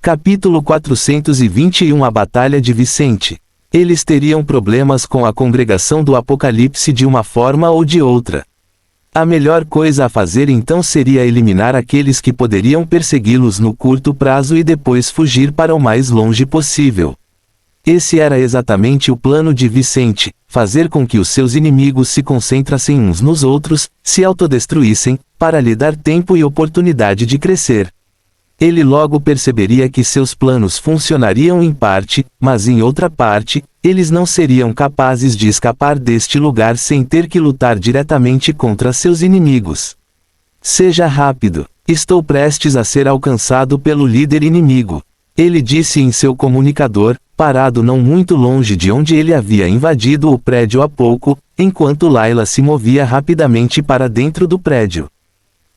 Capítulo 421 A Batalha de Vicente. Eles teriam problemas com a congregação do Apocalipse de uma forma ou de outra. A melhor coisa a fazer então seria eliminar aqueles que poderiam persegui-los no curto prazo e depois fugir para o mais longe possível. Esse era exatamente o plano de Vicente, fazer com que os seus inimigos se concentrassem uns nos outros, se autodestruíssem, para lhe dar tempo e oportunidade de crescer. Ele logo perceberia que seus planos funcionariam em parte, mas em outra parte, eles não seriam capazes de escapar deste lugar sem ter que lutar diretamente contra seus inimigos. Seja rápido. Estou prestes a ser alcançado pelo líder inimigo. Ele disse em seu comunicador, parado não muito longe de onde ele havia invadido o prédio há pouco, enquanto Layla se movia rapidamente para dentro do prédio.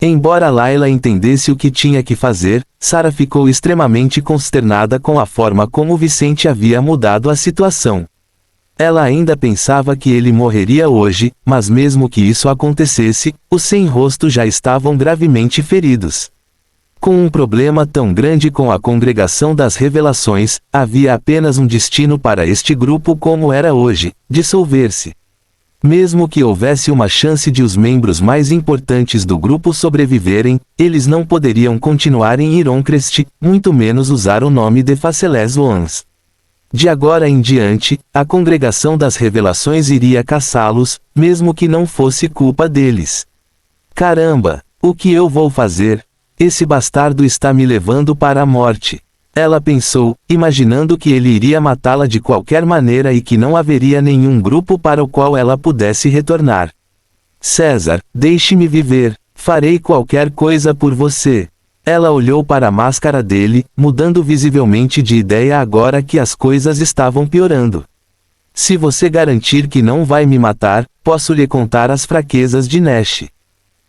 Embora Layla entendesse o que tinha que fazer, Sarah ficou extremamente consternada com a forma como Vicente havia mudado a situação. Ela ainda pensava que ele morreria hoje, mas mesmo que isso acontecesse, os sem-rosto já estavam gravemente feridos. Com um problema tão grande com a Congregação das Revelações, havia apenas um destino para este grupo como era hoje: dissolver-se. Mesmo que houvesse uma chance de os membros mais importantes do grupo sobreviverem, eles não poderiam continuar em Ironcrest, muito menos usar o nome de Faceless Ones. De agora em diante, a Congregação das Revelações iria caçá-los, mesmo que não fosse culpa deles. Caramba, o que eu vou fazer? Esse bastardo está me levando para a morte. Ela pensou, imaginando que ele iria matá-la de qualquer maneira e que não haveria nenhum grupo para o qual ela pudesse retornar. César, deixe-me viver. Farei qualquer coisa por você. Ela olhou para a máscara dele, mudando visivelmente de ideia agora que as coisas estavam piorando. Se você garantir que não vai me matar, posso lhe contar as fraquezas de Nash.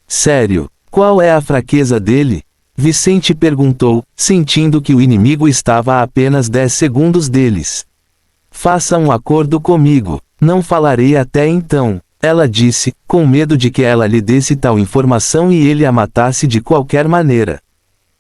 Sério, qual é a fraqueza dele? Vicente perguntou, sentindo que o inimigo estava a apenas 10 segundos deles. Faça um acordo comigo. Não falarei até então, ela disse, com medo de que ela lhe desse tal informação e ele a matasse de qualquer maneira.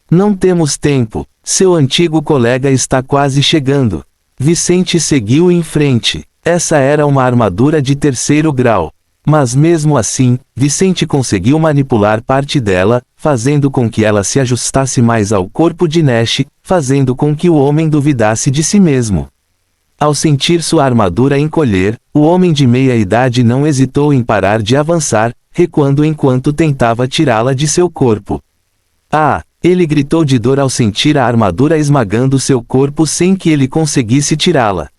Não temos tempo, seu antigo colega está quase chegando. Vicente seguiu em frente. Essa era uma armadura de 3º grau. Mas mesmo assim, Vicente conseguiu manipular parte dela, fazendo com que ela se ajustasse mais ao corpo de Nash, fazendo com que o homem duvidasse de si mesmo. Ao sentir sua armadura encolher, o homem de meia-idade não hesitou em parar de avançar, recuando enquanto tentava tirá-la de seu corpo. Ah! Ele gritou de dor ao sentir a armadura esmagando seu corpo sem que ele conseguisse tirá-la.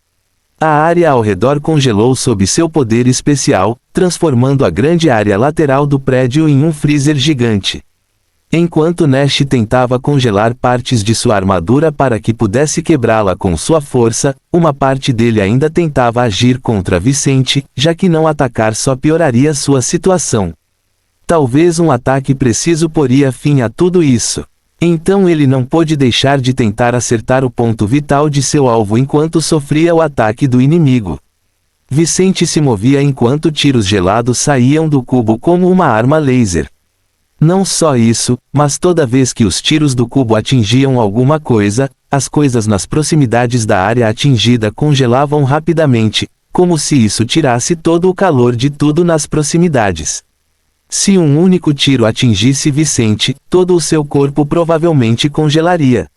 A área ao redor congelou sob seu poder especial, transformando a grande área lateral do prédio em um freezer gigante. Enquanto Nash tentava congelar partes de sua armadura para que pudesse quebrá-la com sua força, uma parte dele ainda tentava agir contra Vicente, já que não atacar só pioraria sua situação. Talvez um ataque preciso poria fim a tudo isso. Então ele não pôde deixar de tentar acertar o ponto vital de seu alvo enquanto sofria o ataque do inimigo. Vicente se movia enquanto tiros gelados saíam do cubo como uma arma laser. Não só isso, mas toda vez que os tiros do cubo atingiam alguma coisa, as coisas nas proximidades da área atingida congelavam rapidamente, como se isso tirasse todo o calor de tudo nas proximidades. Se um único tiro atingisse Vicente, todo o seu corpo provavelmente congelaria.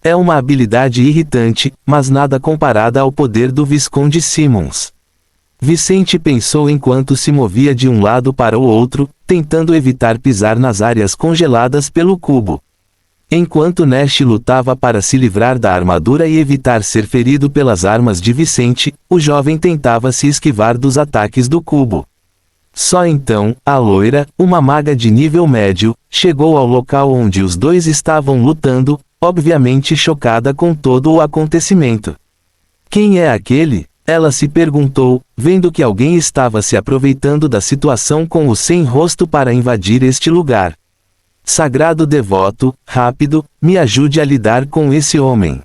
É uma habilidade irritante, mas nada comparada ao poder do Visconde Simmons. Vicente pensou enquanto se movia de um lado para o outro, tentando evitar pisar nas áreas congeladas pelo cubo. Enquanto Nash lutava para se livrar da armadura e evitar ser ferido pelas armas de Vicente, o jovem tentava se esquivar dos ataques do cubo. Só então, a loira, uma maga de nível médio, chegou ao local onde os dois estavam lutando, obviamente chocada com todo o acontecimento. Quem é aquele? Ela se perguntou, vendo que alguém estava se aproveitando da situação com o sem-rosto para invadir este lugar. Sagrado devoto, rápido, me ajude a lidar com esse homem.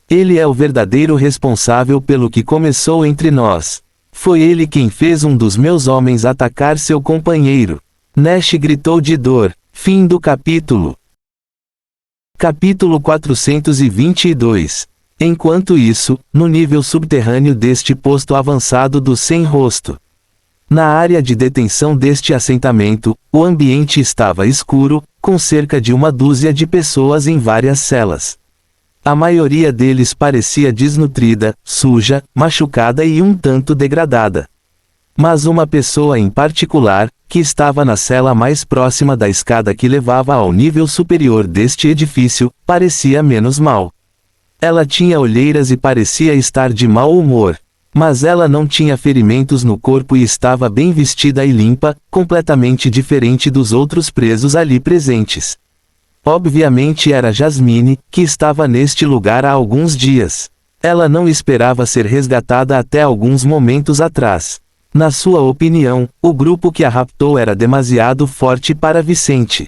Ele é o verdadeiro responsável pelo que começou entre nós. Foi ele quem fez um dos meus homens atacar seu companheiro. Nash gritou de dor. Fim do capítulo. Capítulo 422. Enquanto isso, no nível subterrâneo deste posto avançado do Sem Rosto. Na área de detenção deste assentamento, o ambiente estava escuro, com cerca de uma dúzia de pessoas em várias celas. A maioria deles parecia desnutrida, suja, machucada e um tanto degradada. Mas uma pessoa em particular, que estava na cela mais próxima da escada que levava ao nível superior deste edifício, parecia menos mal. Ela tinha olheiras e parecia estar de mau humor. Mas ela não tinha ferimentos no corpo e estava bem vestida e limpa, completamente diferente dos outros presos ali presentes. Obviamente era Jasmine, que estava neste lugar há alguns dias. Ela não esperava ser resgatada até alguns momentos atrás. Na sua opinião, o grupo que a raptou era demasiado forte para Vicente.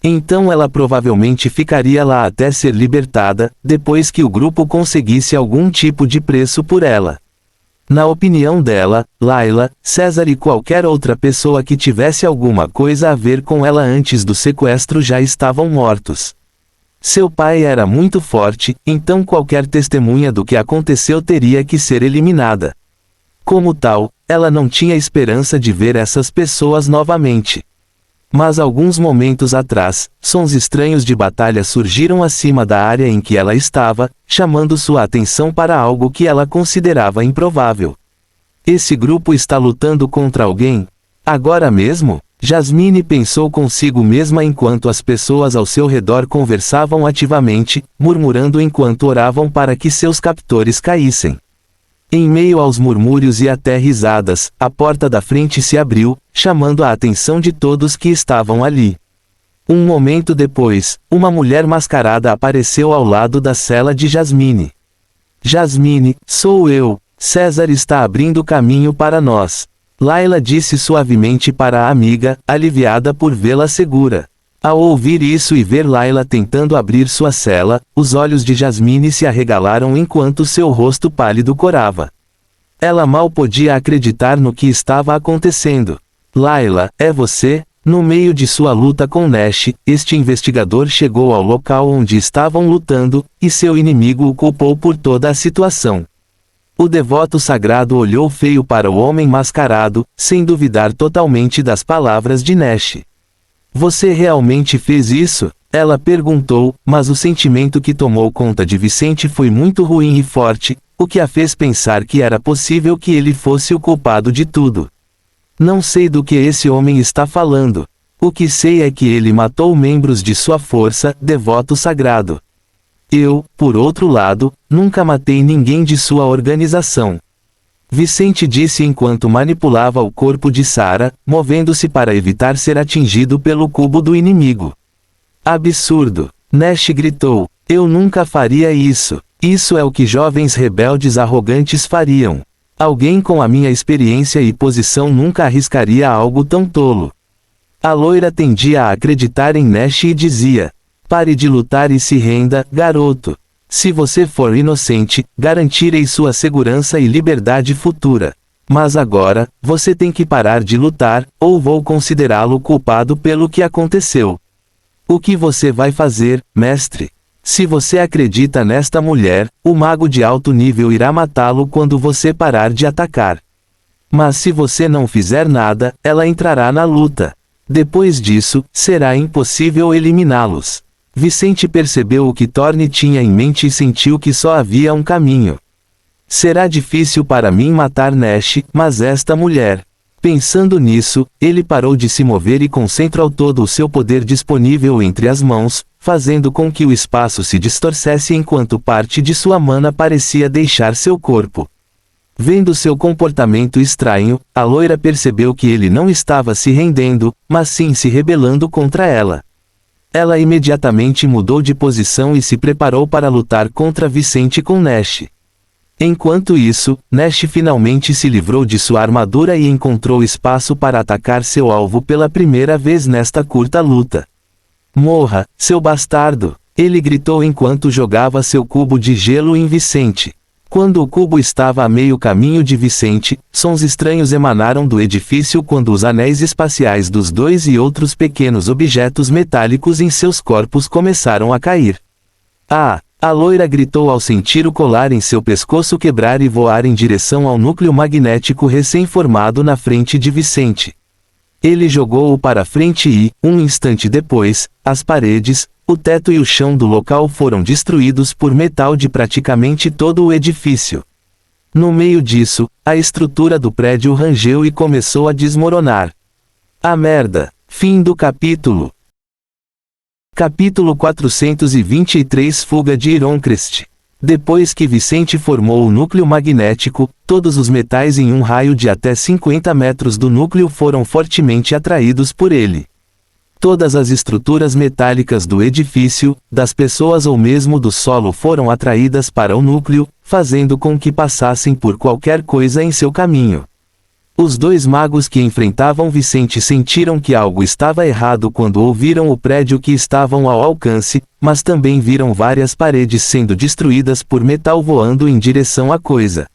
Então ela provavelmente ficaria lá até ser libertada, depois que o grupo conseguisse algum tipo de preço por ela. Na opinião dela, Layla, César e qualquer outra pessoa que tivesse alguma coisa a ver com ela antes do sequestro já estavam mortos. Seu pai era muito forte, então qualquer testemunha do que aconteceu teria que ser eliminada. Como tal, ela não tinha esperança de ver essas pessoas novamente. Mas alguns momentos atrás, sons estranhos de batalha surgiram acima da área em que ela estava, chamando sua atenção para algo que ela considerava improvável. Esse grupo está lutando contra alguém? Agora mesmo? Jasmine pensou consigo mesma enquanto as pessoas ao seu redor conversavam ativamente, murmurando enquanto oravam para que seus captores caíssem. Em meio aos murmúrios e até risadas, a porta da frente se abriu, chamando a atenção de todos que estavam ali. Um momento depois, uma mulher mascarada apareceu ao lado da cela de Jasmine. Jasmine, sou eu. César está abrindo caminho para nós. Layla disse suavemente para a amiga, aliviada por vê-la segura. Ao ouvir isso e ver Layla tentando abrir sua cela, os olhos de Jasmine se arregalaram enquanto seu rosto pálido corava. Ela mal podia acreditar no que estava acontecendo. Layla, é você? No meio de sua luta com Nash, este investigador chegou ao local onde estavam lutando, e seu inimigo o culpou por toda a situação. O devoto sagrado olhou feio para o homem mascarado, sem duvidar totalmente das palavras de Nash. Você realmente fez isso? Ela perguntou, mas o sentimento que tomou conta de Vicente foi muito ruim e forte, o que a fez pensar que era possível que ele fosse o culpado de tudo. Não sei do que esse homem está falando. O que sei é que ele matou membros de sua força, devoto sagrado. Eu, por outro lado, nunca matei ninguém de sua organização. Vicente disse enquanto manipulava o corpo de Sarah, movendo-se para evitar ser atingido pelo cubo do inimigo. Absurdo! Nash gritou. Eu nunca faria isso. Isso é o que jovens rebeldes arrogantes fariam. Alguém com a minha experiência e posição nunca arriscaria algo tão tolo. A loira tendia a acreditar em Nash e dizia: pare de lutar e se renda, garoto. Se você for inocente, garantirei sua segurança e liberdade futura. Mas agora, você tem que parar de lutar, ou vou considerá-lo culpado pelo que aconteceu. O que você vai fazer, mestre? Se você acredita nesta mulher, o mago de alto nível irá matá-lo quando você parar de atacar. Mas se você não fizer nada, ela entrará na luta. Depois disso, será impossível eliminá-los. Vicente percebeu o que Thorne tinha em mente e sentiu que só havia um caminho. Será difícil para mim matar Nash, mas esta mulher. Pensando nisso, ele parou de se mover e concentrou todo o seu poder disponível entre as mãos, fazendo com que o espaço se distorcesse enquanto parte de sua mana parecia deixar seu corpo. Vendo seu comportamento estranho, a loira percebeu que ele não estava se rendendo, mas sim se rebelando contra ela. Ela imediatamente mudou de posição e se preparou para lutar contra Vicente com Nash. Enquanto isso, Nash finalmente se livrou de sua armadura e encontrou espaço para atacar seu alvo pela primeira vez nesta curta luta. Morra, seu bastardo! Ele gritou enquanto jogava seu cubo de gelo em Vicente. Quando o cubo estava a meio caminho de Vicente, sons estranhos emanaram do edifício quando os anéis espaciais dos dois e outros pequenos objetos metálicos em seus corpos começaram a cair. Ah! A loira gritou ao sentir o colar em seu pescoço quebrar e voar em direção ao núcleo magnético recém-formado na frente de Vicente. Ele jogou-o para frente e, um instante depois, as paredes, o teto e o chão do local foram destruídos por metal de praticamente todo o edifício. No meio disso, a estrutura do prédio rangeu e começou a desmoronar. A merda! Fim do capítulo. Capítulo 423 Fuga de Ironcrest. Depois que Vicente formou o núcleo magnético, todos os metais em um raio de até 50 metros do núcleo foram fortemente atraídos por ele. Todas as estruturas metálicas do edifício, das pessoas ou mesmo do solo foram atraídas para o núcleo, fazendo com que passassem por qualquer coisa em seu caminho. Os dois magos que enfrentavam Vicente sentiram que algo estava errado quando ouviram o prédio que estavam ao alcance, mas também viram várias paredes sendo destruídas por metal voando em direção à coisa.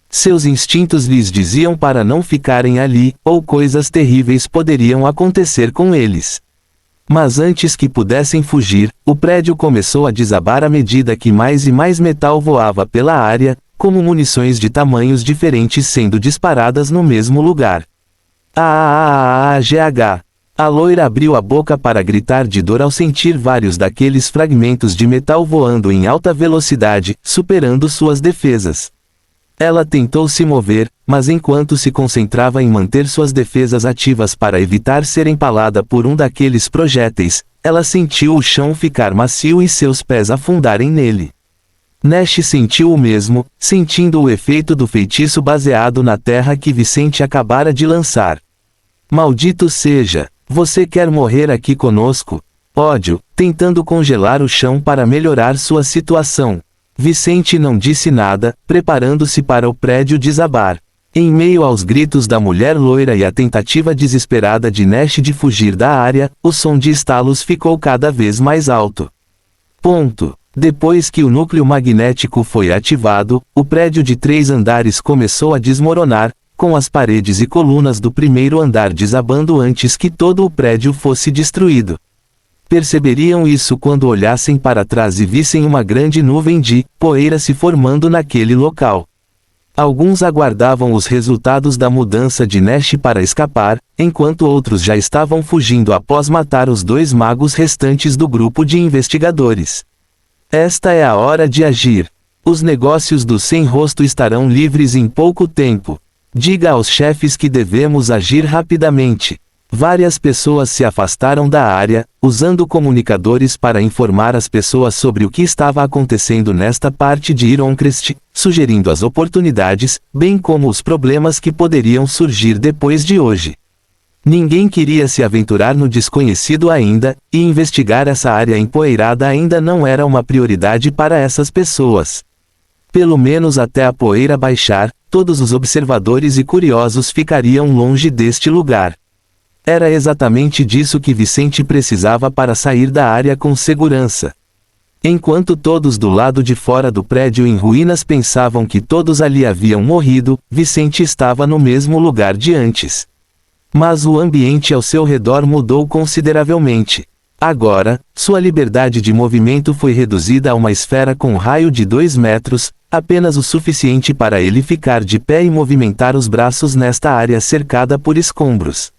Seus instintos lhes diziam para não ficarem ali, ou coisas terríveis poderiam acontecer com eles. Mas antes que pudessem fugir, o prédio começou a desabar à medida que mais e mais metal voava pela área, como munições de tamanhos diferentes sendo disparadas no mesmo lugar. GH. A loira abriu a boca para gritar de dor ao sentir vários daqueles fragmentos de metal voando em alta velocidade, superando suas defesas. Ela tentou se mover, mas enquanto se concentrava em manter suas defesas ativas para evitar ser empalada por um daqueles projéteis, ela sentiu o chão ficar macio e seus pés afundarem nele. Nash sentiu o mesmo, sentindo o efeito do feitiço baseado na terra que Vicente acabara de lançar. Maldito seja! Você quer morrer aqui conosco? Ódio, tentando congelar o chão para melhorar sua situação. Vicente não disse nada, preparando-se para o prédio desabar. Em meio aos gritos da mulher loira e a tentativa desesperada de Nash de fugir da área, o som de estalos ficou cada vez mais alto. Depois que o núcleo magnético foi ativado, o prédio de 3 andares começou a desmoronar, com as paredes e colunas do primeiro andar desabando antes que todo o prédio fosse destruído. Perceberiam isso quando olhassem para trás e vissem uma grande nuvem de poeira se formando naquele local. Alguns aguardavam os resultados da mudança de Nash para escapar, enquanto outros já estavam fugindo após matar os 2 magos restantes do grupo de investigadores. Esta é a hora de agir. Os negócios do Sem Rosto estarão livres em pouco tempo. Diga aos chefes que devemos agir rapidamente. Várias pessoas se afastaram da área, usando comunicadores para informar as pessoas sobre o que estava acontecendo nesta parte de Ironcrest, sugerindo as oportunidades, bem como os problemas que poderiam surgir depois de hoje. Ninguém queria se aventurar no desconhecido ainda, e investigar essa área empoeirada ainda não era uma prioridade para essas pessoas. Pelo menos até a poeira baixar, todos os observadores e curiosos ficariam longe deste lugar. Era exatamente disso que Vicente precisava para sair da área com segurança. Enquanto todos do lado de fora do prédio em ruínas pensavam que todos ali haviam morrido, Vicente estava no mesmo lugar de antes. Mas o ambiente ao seu redor mudou consideravelmente. Agora, sua liberdade de movimento foi reduzida a uma esfera com um raio de 2 metros, apenas o suficiente para ele ficar de pé e movimentar os braços nesta área cercada por escombros.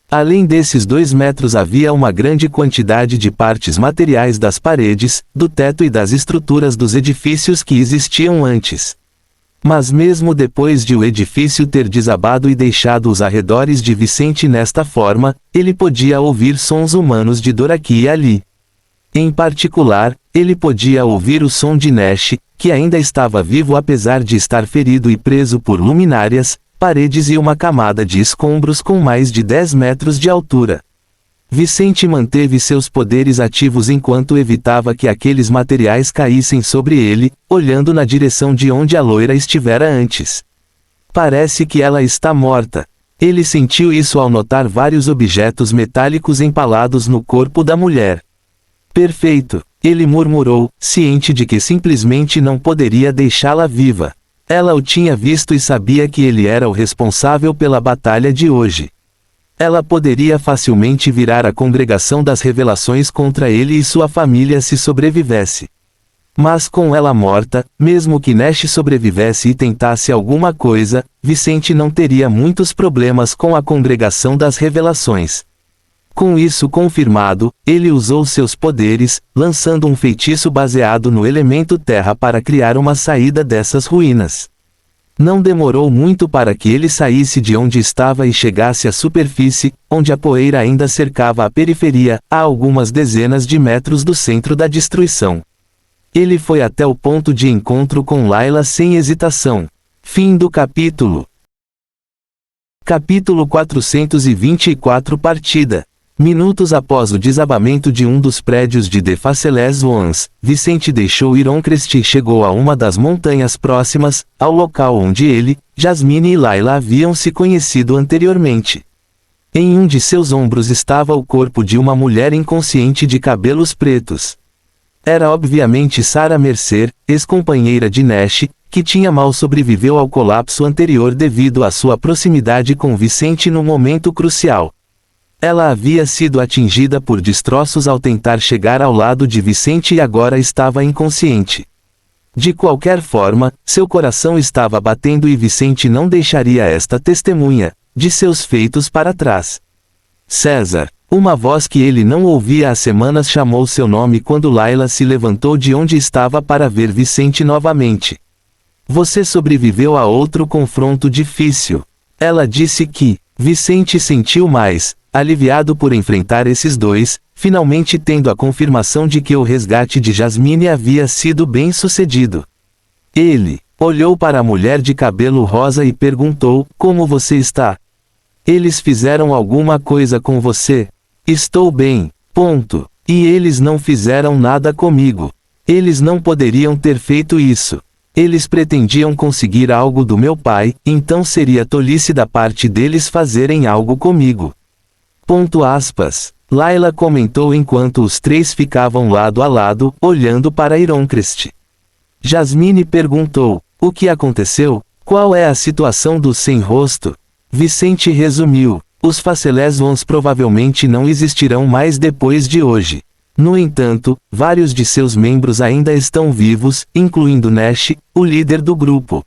Além desses 2 metros havia uma grande quantidade de partes materiais das paredes, do teto e das estruturas dos edifícios que existiam antes. Mas mesmo depois de o edifício ter desabado e deixado os arredores de Vicente nesta forma, ele podia ouvir sons humanos de dor aqui e ali. Em particular, ele podia ouvir o som de Nash, que ainda estava vivo apesar de estar ferido e preso por luminárias, paredes e uma camada de escombros com mais de 10 metros de altura. Vicente manteve seus poderes ativos enquanto evitava que aqueles materiais caíssem sobre ele, olhando na direção de onde a loira estivera antes. Parece que ela está morta. Ele sentiu isso ao notar vários objetos metálicos empalados no corpo da mulher. Perfeito. Ele murmurou, ciente de que simplesmente não poderia deixá-la viva. Ela o tinha visto e sabia que ele era o responsável pela batalha de hoje. Ela poderia facilmente virar a congregação das revelações contra ele e sua família se sobrevivesse. Mas com ela morta, mesmo que Nash sobrevivesse e tentasse alguma coisa, Vicente não teria muitos problemas com a congregação das revelações. Com isso confirmado, ele usou seus poderes, lançando um feitiço baseado no elemento terra para criar uma saída dessas ruínas. Não demorou muito para que ele saísse de onde estava e chegasse à superfície, onde a poeira ainda cercava a periferia, a algumas dezenas de metros do centro da destruição. Ele foi até o ponto de encontro com Layla sem hesitação. Fim do capítulo. Capítulo 424 Partida. Minutos após o desabamento de um dos prédios de The Faceless Ones, Vicente deixou Ironcrest e chegou a uma das montanhas próximas, ao local onde ele, Jasmine e Layla haviam se conhecido anteriormente. Em um de seus ombros estava o corpo de uma mulher inconsciente de cabelos pretos. Era obviamente Sarah Mercer, ex-companheira de Nash, que tinha mal sobreviveu ao colapso anterior devido à sua proximidade com Vicente no momento crucial. Ela havia sido atingida por destroços ao tentar chegar ao lado de Vicente e agora estava inconsciente. De qualquer forma, seu coração estava batendo e Vicente não deixaria esta testemunha de seus feitos para trás. César. Uma voz que ele não ouvia há semanas chamou seu nome quando Layla se levantou de onde estava para ver Vicente novamente. Você sobreviveu a outro confronto difícil. Ela disse que Vicente sentiu mais aliviado por enfrentar esses dois, finalmente tendo a confirmação de que o resgate de Jasmine havia sido bem sucedido. Ele olhou para a mulher de cabelo rosa e perguntou, como você está? Eles fizeram alguma coisa com você? Estou bem, ponto. E eles não fizeram nada comigo. Eles não poderiam ter feito isso. Eles pretendiam conseguir algo do meu pai, então seria tolice da parte deles fazerem algo comigo. Ponto aspas. Layla comentou enquanto os três ficavam lado a lado, olhando para Ironcrest. Jasmine perguntou, o que aconteceu? Qual é a situação do sem-rosto? Vicente resumiu, os Faceless Ones provavelmente não existirão mais depois de hoje. No entanto, vários de seus membros ainda estão vivos, incluindo Nash, o líder do grupo.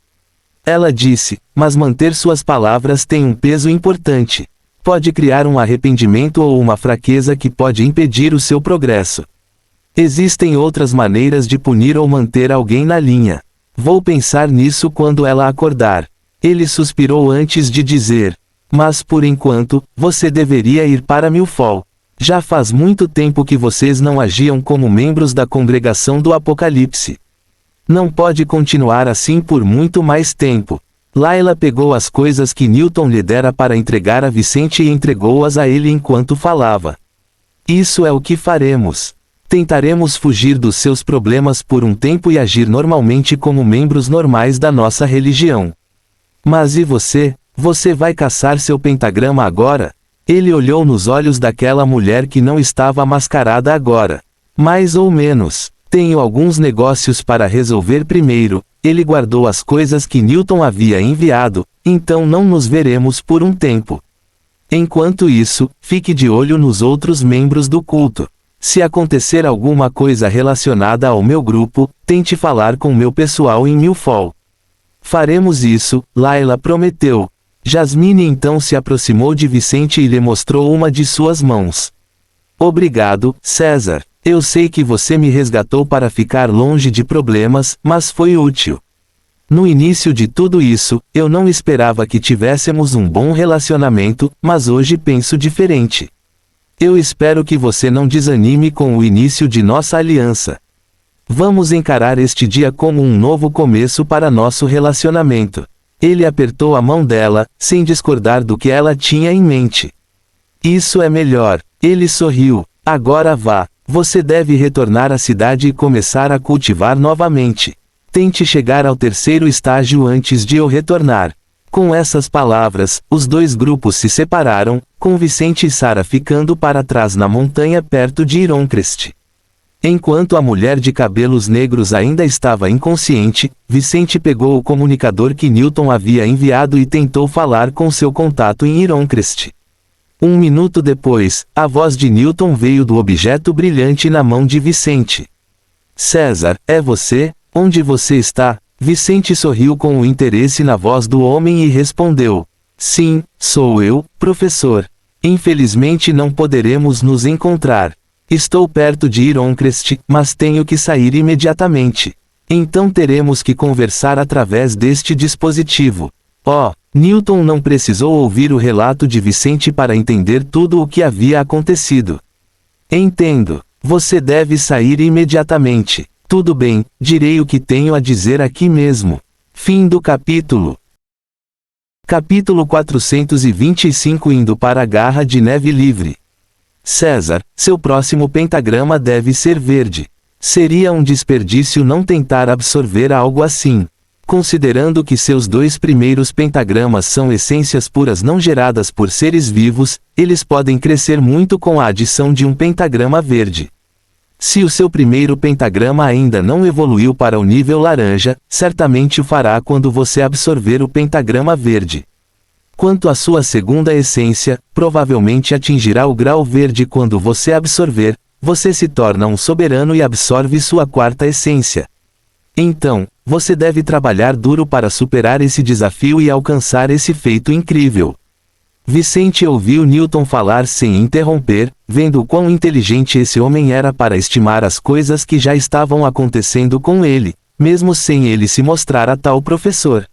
Ela disse, mas manter suas palavras tem um peso importante. Pode criar um arrependimento ou uma fraqueza que pode impedir o seu progresso. Existem outras maneiras de punir ou manter alguém na linha. Vou pensar nisso quando ela acordar. Ele suspirou antes de dizer, mas por enquanto, você deveria ir para Milfall. Já faz muito tempo que vocês não agiam como membros da congregação do Apocalipse. Não pode continuar assim por muito mais tempo. Layla pegou as coisas que Newton lhe dera para entregar a Vicente e entregou-as a ele enquanto falava. Isso é o que faremos. Tentaremos fugir dos seus problemas por um tempo e agir normalmente como membros normais da nossa religião. Mas e você? Você vai caçar seu pentagrama agora? Ele olhou nos olhos daquela mulher que não estava mascarada agora. Mais ou menos. Tenho alguns negócios para resolver primeiro. Ele guardou as coisas que Newton havia enviado, então não nos veremos por um tempo. Enquanto isso, fique de olho nos outros membros do culto. Se acontecer alguma coisa relacionada ao meu grupo, tente falar com meu pessoal em Milfall. Faremos isso, Layla prometeu. Jasmine então se aproximou de Vicente e lhe mostrou uma de suas mãos. Obrigado, César. Eu sei que você me resgatou para ficar longe de problemas, mas foi útil. No início de tudo isso, eu não esperava que tivéssemos um bom relacionamento, mas hoje penso diferente. Eu espero que você não desanime com o início de nossa aliança. Vamos encarar este dia como um novo começo para nosso relacionamento. Ele apertou a mão dela, sem discordar do que ela tinha em mente. Isso é melhor. Ele sorriu. Agora vá. Você deve retornar à cidade e começar a cultivar novamente. Tente chegar ao terceiro estágio antes de eu retornar. Com essas palavras, os dois grupos se separaram, com Vicente e Sarah ficando para trás na montanha perto de Ironcrest. Enquanto a mulher de cabelos negros ainda estava inconsciente, Vicente pegou o comunicador que Newton havia enviado e tentou falar com seu contato em Ironcrest. Um minuto depois, a voz de Newton veio do objeto brilhante na mão de Vicente. César, é você? Onde você está? Vicente sorriu com o interesse na voz do homem e respondeu. Sim, sou eu, professor. Infelizmente não poderemos nos encontrar. Estou perto de Ironcrest, mas tenho que sair imediatamente. Então teremos que conversar através deste dispositivo. Oh, Newton não precisou ouvir o relato de Vicente para entender tudo o que havia acontecido. Entendo. Você deve sair imediatamente. Tudo bem, direi o que tenho a dizer aqui mesmo. Fim do capítulo. Capítulo 425 Indo para a Garra de Neve Livre. César, seu próximo pentagrama deve ser verde. Seria um desperdício não tentar absorver algo assim. Considerando que seus 2 primeiros pentagramas são essências puras não geradas por seres vivos, eles podem crescer muito com a adição de um pentagrama verde. Se o seu primeiro pentagrama ainda não evoluiu para o nível laranja, certamente o fará quando você absorver o pentagrama verde. Quanto à sua segunda essência, provavelmente atingirá o grau verde quando você absorver, você se torna um soberano e absorve sua quarta essência. Então, você deve trabalhar duro para superar esse desafio e alcançar esse feito incrível. Vicente ouviu Newton falar sem interromper, vendo quão inteligente esse homem era para estimar as coisas que já estavam acontecendo com ele, mesmo sem ele se mostrar a tal professor.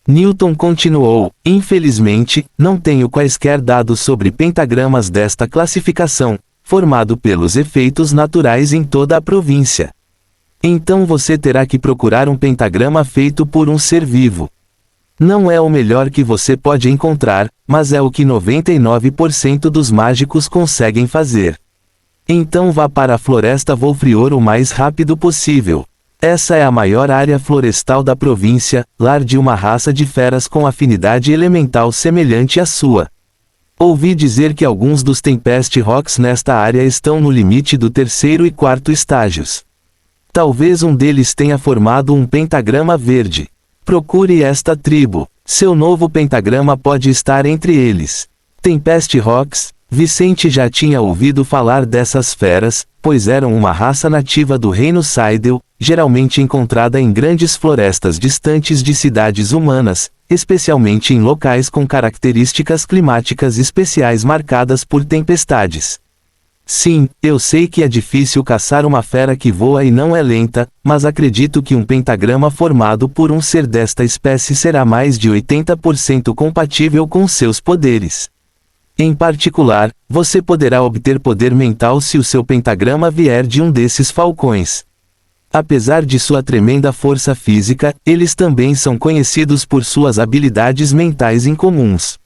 Newton continuou, infelizmente, não tenho quaisquer dados sobre pentagramas desta classificação, formado pelos efeitos naturais em toda a província. Então você terá que procurar um pentagrama feito por um ser vivo. Não é o melhor que você pode encontrar, mas é o que 99% dos mágicos conseguem fazer. Então vá para a Floresta Volfrior o mais rápido possível. Essa é a maior área florestal da província, lar de uma raça de feras com afinidade elemental semelhante à sua. Ouvi dizer que alguns dos Tempest Rocks nesta área estão no limite do 3º e 4º estágios. Talvez um deles tenha formado um pentagrama verde. Procure esta tribo. Seu novo pentagrama pode estar entre eles. Tempest Rocks. Vicente já tinha ouvido falar dessas feras, pois eram uma raça nativa do reino Seidel, geralmente encontrada em grandes florestas distantes de cidades humanas, especialmente em locais com características climáticas especiais marcadas por tempestades. Sim, eu sei que é difícil caçar uma fera que voa e não é lenta, mas acredito que um pentagrama formado por um ser desta espécie será mais de 80% compatível com seus poderes. Em particular, você poderá obter poder mental se o seu pentagrama vier de um desses falcões. Apesar de sua tremenda força física, eles também são conhecidos por suas habilidades mentais incomuns.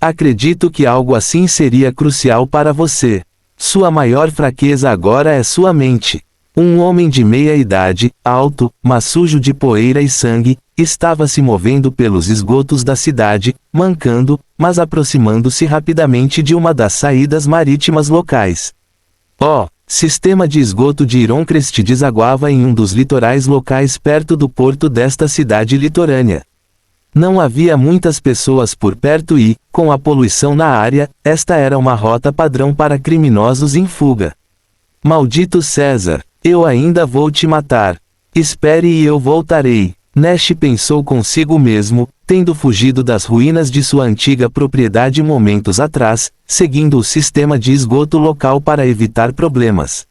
Acredito que algo assim seria crucial para você. Sua maior fraqueza agora é sua mente. Um homem de meia idade, alto, mas sujo de poeira e sangue, estava se movendo pelos esgotos da cidade, mancando, mas aproximando-se rapidamente de uma das saídas marítimas locais. Sistema de esgoto de Ironcrest desaguava em um dos litorais locais perto do porto desta cidade litorânea. Não havia muitas pessoas por perto e, com a poluição na área, esta era uma rota padrão para criminosos em fuga. Maldito César, eu ainda vou te matar. Espere e eu voltarei. Nash pensou consigo mesmo, tendo fugido das ruínas de sua antiga propriedade momentos atrás, seguindo o sistema de esgoto local para evitar problemas.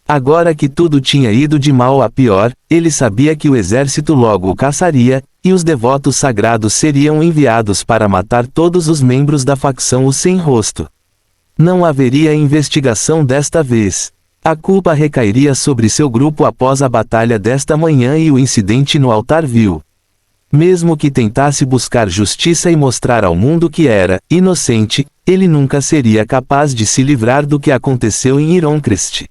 Agora que tudo tinha ido de mal a pior, ele sabia que o exército logo o caçaria, e os devotos sagrados seriam enviados para matar todos os membros da facção Os Sem Rosto. Não haveria investigação desta vez. A culpa recairia sobre seu grupo após a batalha desta manhã e o incidente no Altarville. Mesmo que tentasse buscar justiça e mostrar ao mundo que era inocente, ele nunca seria capaz de se livrar do que aconteceu em Ironcrest.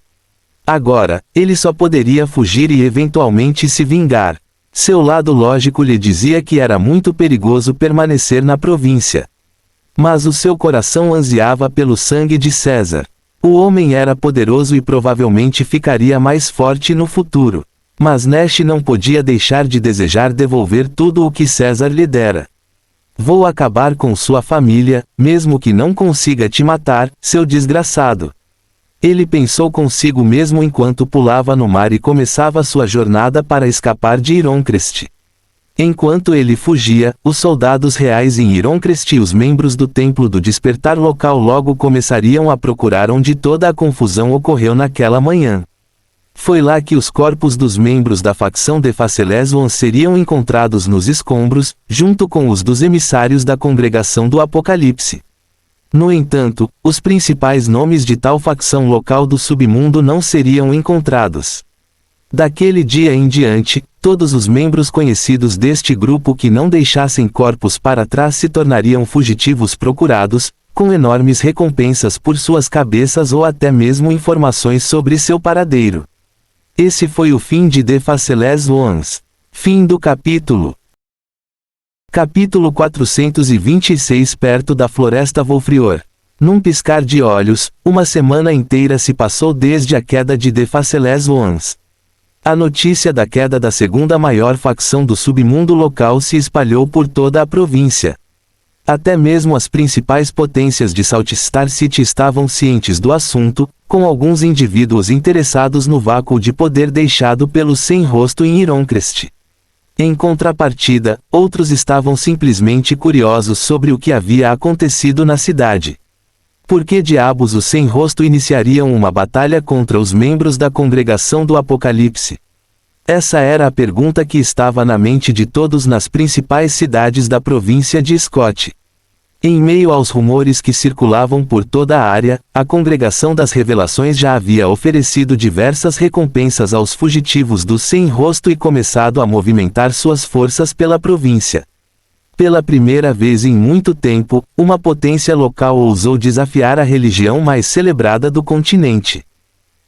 Agora, ele só poderia fugir e eventualmente se vingar. Seu lado lógico lhe dizia que era muito perigoso permanecer na província. Mas o seu coração ansiava pelo sangue de César. O homem era poderoso e provavelmente ficaria mais forte no futuro. Mas Nash não podia deixar de desejar devolver tudo o que César lhe dera. Vou acabar com sua família, mesmo que não consiga te matar, seu desgraçado. Ele pensou consigo mesmo enquanto pulava no mar e começava sua jornada para escapar de Ironcrest. Enquanto ele fugia, os soldados reais em Ironcrest e os membros do Templo do Despertar local logo começariam a procurar onde toda a confusão ocorreu naquela manhã. Foi lá que os corpos dos membros da facção de Faceleswan seriam encontrados nos escombros, junto com os dos emissários da Congregação do Apocalipse. No entanto, os principais nomes de tal facção local do submundo não seriam encontrados. Daquele dia em diante, todos os membros conhecidos deste grupo que não deixassem corpos para trás se tornariam fugitivos procurados, com enormes recompensas por suas cabeças ou até mesmo informações sobre seu paradeiro. Esse foi o fim de The Faceless Ones. Fim do capítulo. Capítulo 426. Perto da Floresta Volfrior. Num piscar de olhos, uma semana inteira se passou desde a queda de The Faceless Ones. A notícia da queda da segunda maior facção do submundo local se espalhou por toda a província. Até mesmo as principais potências de Saltstar City estavam cientes do assunto, com alguns indivíduos interessados no vácuo de poder deixado pelo Sem-Rosto em Ironcrest. Em contrapartida, outros estavam simplesmente curiosos sobre o que havia acontecido na cidade. Por que diabos os Sem-Rosto iniciariam uma batalha contra os membros da Congregação do Apocalipse? Essa era a pergunta que estava na mente de todos nas principais cidades da província de Scott. Em meio aos rumores que circulavam por toda a área, a Congregação das Revelações já havia oferecido diversas recompensas aos fugitivos do Sem-Rosto e começado a movimentar suas forças pela província. Pela primeira vez em muito tempo, uma potência local ousou desafiar a religião mais celebrada do continente.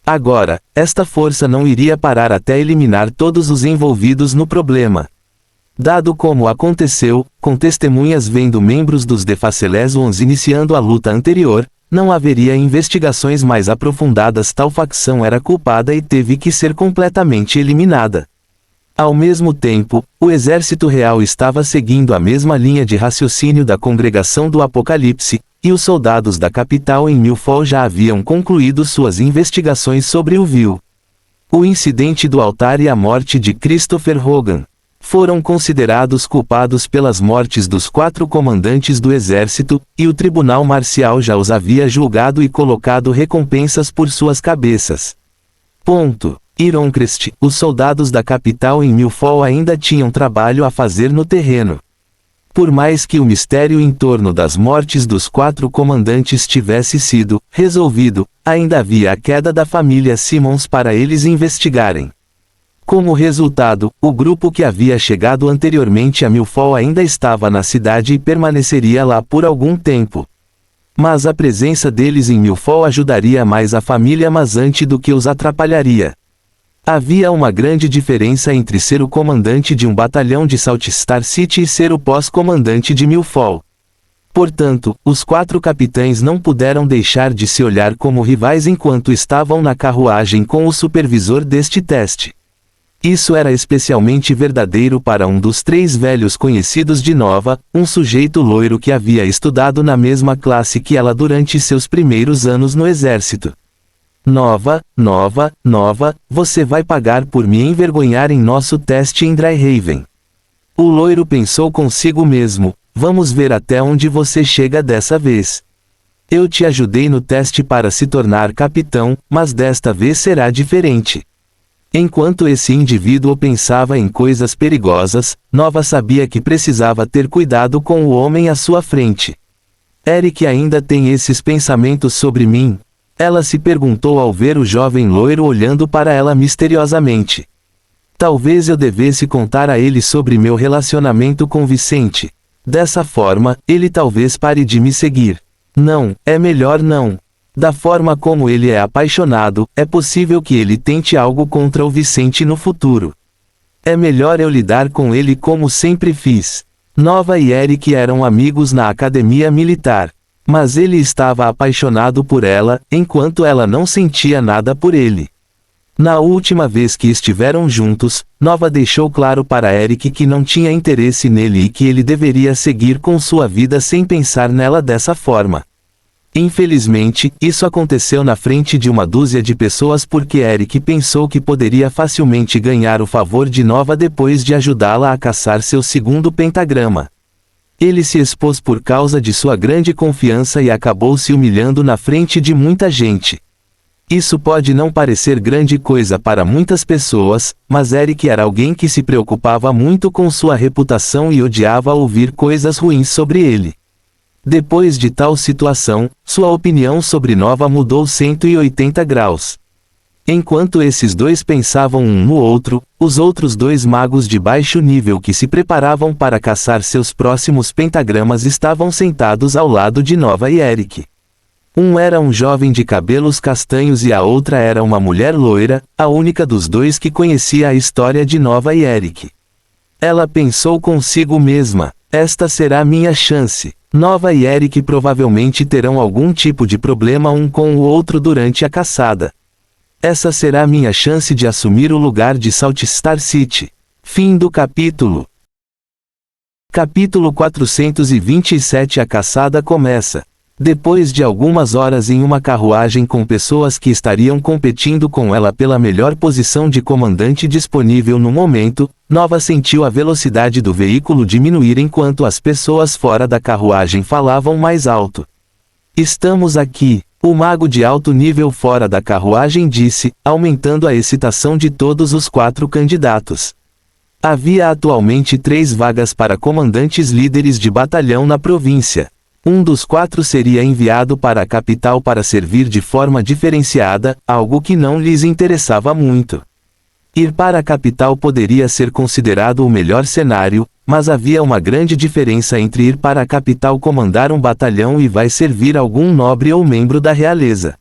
Agora, esta força não iria parar até eliminar todos os envolvidos no problema. Dado como aconteceu, com testemunhas vendo membros dos The Faceless Ones iniciando a luta anterior, não haveria investigações mais aprofundadas. Tal facção era culpada e teve que ser completamente eliminada. Ao mesmo tempo, o exército real estava seguindo a mesma linha de raciocínio da Congregação do Apocalipse, e os soldados da capital em Milfall já haviam concluído suas investigações sobre o vil. O incidente do altar e a morte de Christopher Hogan foram considerados culpados pelas mortes dos 4 comandantes do exército, e o tribunal marcial já os havia julgado e colocado recompensas por suas cabeças. Ironcrest, os soldados da capital em Milfall ainda tinham trabalho a fazer no terreno. Por mais que o mistério em torno das mortes dos 4 comandantes tivesse sido resolvido, ainda havia a queda da família Simmons para eles investigarem. Como resultado, o grupo que havia chegado anteriormente a Milfall ainda estava na cidade e permaneceria lá por algum tempo. Mas a presença deles em Milfall ajudaria mais a família Mazante do que os atrapalharia. Havia uma grande diferença entre ser o comandante de um batalhão de Saltstar City e ser o pós-comandante de Milfall. Portanto, os 4 capitães não puderam deixar de se olhar como rivais enquanto estavam na carruagem com o supervisor deste teste. Isso era especialmente verdadeiro para um dos 3 velhos conhecidos de Nova, um sujeito loiro que havia estudado na mesma classe que ela durante seus primeiros anos no exército. Nova, você vai pagar por me envergonhar em nosso teste em Dryhaven. O loiro pensou consigo mesmo, vamos ver até onde você chega dessa vez. Eu te ajudei no teste para se tornar capitão, mas desta vez será diferente. Enquanto esse indivíduo pensava em coisas perigosas, Nova sabia que precisava ter cuidado com o homem à sua frente. Eric ainda tem esses pensamentos sobre mim? Ela se perguntou ao ver o jovem loiro olhando para ela misteriosamente. Talvez eu devesse contar a ele sobre meu relacionamento com Vicente. Dessa forma, ele talvez pare de me seguir. Não, é melhor não. Da forma como ele é apaixonado, é possível que ele tente algo contra o Vicente no futuro. É melhor eu lidar com ele como sempre fiz. Nova e Eric eram amigos na academia militar. Mas ele estava apaixonado por ela, enquanto ela não sentia nada por ele. Na última vez que estiveram juntos, Nova deixou claro para Eric que não tinha interesse nele e que ele deveria seguir com sua vida sem pensar nela dessa forma. Infelizmente, isso aconteceu na frente de uma dúzia de pessoas porque Eric pensou que poderia facilmente ganhar o favor de Nova depois de ajudá-la a caçar seu segundo pentagrama. Ele se expôs por causa de sua grande confiança e acabou se humilhando na frente de muita gente. Isso pode não parecer grande coisa para muitas pessoas, mas Eric era alguém que se preocupava muito com sua reputação e odiava ouvir coisas ruins sobre ele. Depois de tal situação, sua opinião sobre Nova mudou 180 graus. Enquanto esses dois pensavam um no outro, os outros dois magos de baixo nível que se preparavam para caçar seus próximos pentagramas estavam sentados ao lado de Nova e Eric. Um era um jovem de cabelos castanhos e a outra era uma mulher loira, a única dos dois que conhecia a história de Nova e Eric. Ela pensou consigo mesma: esta será minha chance. Nova e Eric provavelmente terão algum tipo de problema um com o outro durante a caçada. Essa será minha chance de assumir o lugar de Salt Star City. Fim do capítulo. Capítulo 427. A caçada começa. Depois de algumas horas em uma carruagem com pessoas que estariam competindo com ela pela melhor posição de comandante disponível no momento, Nova sentiu a velocidade do veículo diminuir enquanto as pessoas fora da carruagem falavam mais alto. Estamos aqui, o mago de alto nível fora da carruagem disse, aumentando a excitação de todos os 4 candidatos. Havia atualmente 3 vagas para comandantes líderes de batalhão na província. Um dos 4 seria enviado para a capital para servir de forma diferenciada, algo que não lhes interessava muito. Ir para a capital poderia ser considerado o melhor cenário, mas havia uma grande diferença entre ir para a capital comandar um batalhão e vai servir algum nobre ou membro da realeza.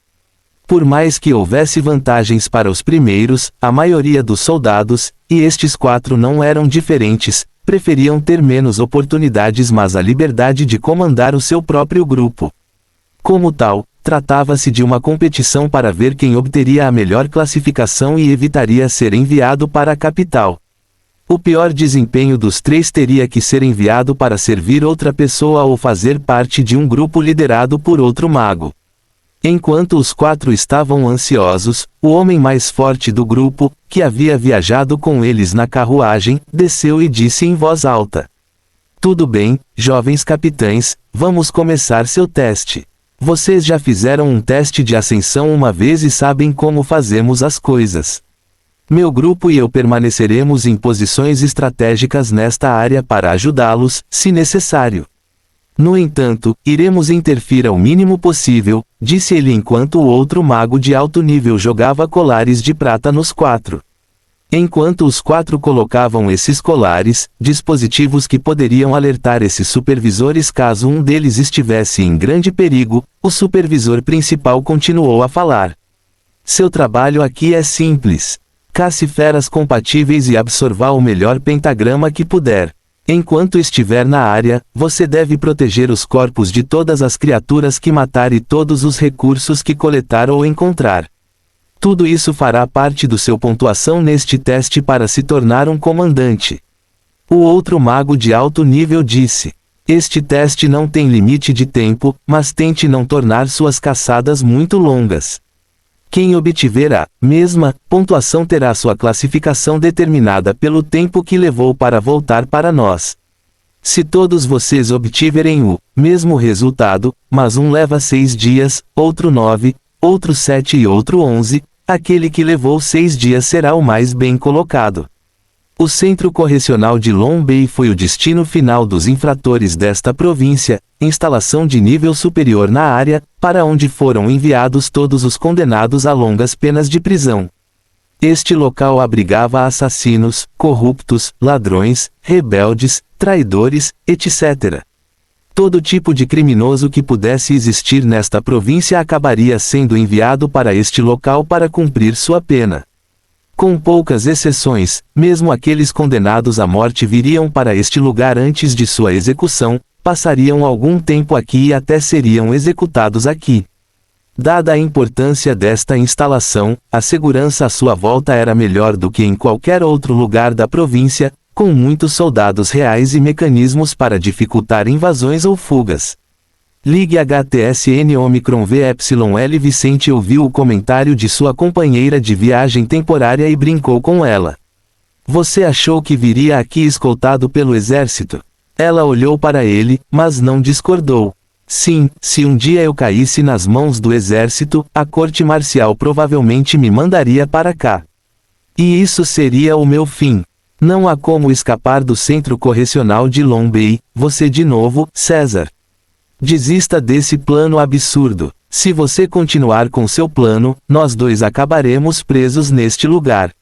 Por mais que houvesse vantagens para os primeiros, a maioria dos soldados, e estes 4 não eram diferentes, preferiam ter menos oportunidades mas a liberdade de comandar o seu próprio grupo. Como tal, tratava-se de uma competição para ver quem obteria a melhor classificação e evitaria ser enviado para a capital. O pior desempenho dos 3 teria que ser enviado para servir outra pessoa ou fazer parte de um grupo liderado por outro mago. Enquanto os 4 estavam ansiosos, o homem mais forte do grupo, que havia viajado com eles na carruagem, desceu e disse em voz alta: "Tudo bem, jovens capitães, vamos começar seu teste. Vocês já fizeram um teste de ascensão uma vez e sabem como fazemos as coisas. Meu grupo e eu permaneceremos em posições estratégicas nesta área para ajudá-los, se necessário. No entanto, iremos intervir ao mínimo possível", disse ele enquanto o outro mago de alto nível jogava colares de prata nos 4. Enquanto os 4 colocavam esses colares, dispositivos que poderiam alertar esses supervisores caso um deles estivesse em grande perigo, o supervisor principal continuou a falar. "Seu trabalho aqui é simples. Caça feras compatíveis e absorva o melhor pentagrama que puder. Enquanto estiver na área, você deve proteger os corpos de todas as criaturas que matar e todos os recursos que coletar ou encontrar. Tudo isso fará parte do seu pontuação neste teste para se tornar um comandante." O outro mago de alto nível disse: "Este teste não tem limite de tempo, mas tente não tornar suas caçadas muito longas. Quem obtiver a mesma pontuação terá sua classificação determinada pelo tempo que levou para voltar para nós. Se todos vocês obtiverem o mesmo resultado, mas um leva 6 dias, outro 9, outro 7 e outro 11, aquele que levou 6 dias será o mais bem colocado." O Centro Correcional de Long Bay foi o destino final dos infratores desta província, instalação de nível superior na área, para onde foram enviados todos os condenados a longas penas de prisão. Este local abrigava assassinos, corruptos, ladrões, rebeldes, traidores, etc. Todo tipo de criminoso que pudesse existir nesta província acabaria sendo enviado para este local para cumprir sua pena. Com poucas exceções, mesmo aqueles condenados à morte viriam para este lugar antes de sua execução, passariam algum tempo aqui e até seriam executados aqui. Dada a importância desta instalação, a segurança à sua volta era melhor do que em qualquer outro lugar da província, com muitos soldados reais e mecanismos para dificultar invasões ou fugas. Ligue HTSN Omicron VYL. Vicente ouviu o comentário de sua companheira de viagem temporária e brincou com ela. Você achou que viria aqui escoltado pelo exército? Ela olhou para ele, mas não discordou. Sim, se um dia eu caísse nas mãos do exército, a corte marcial provavelmente me mandaria para cá. E isso seria o meu fim. Não há como escapar do centro correcional de Long Bay. Você de novo, César. Desista desse plano absurdo. Se você continuar com seu plano, nós dois acabaremos presos neste lugar.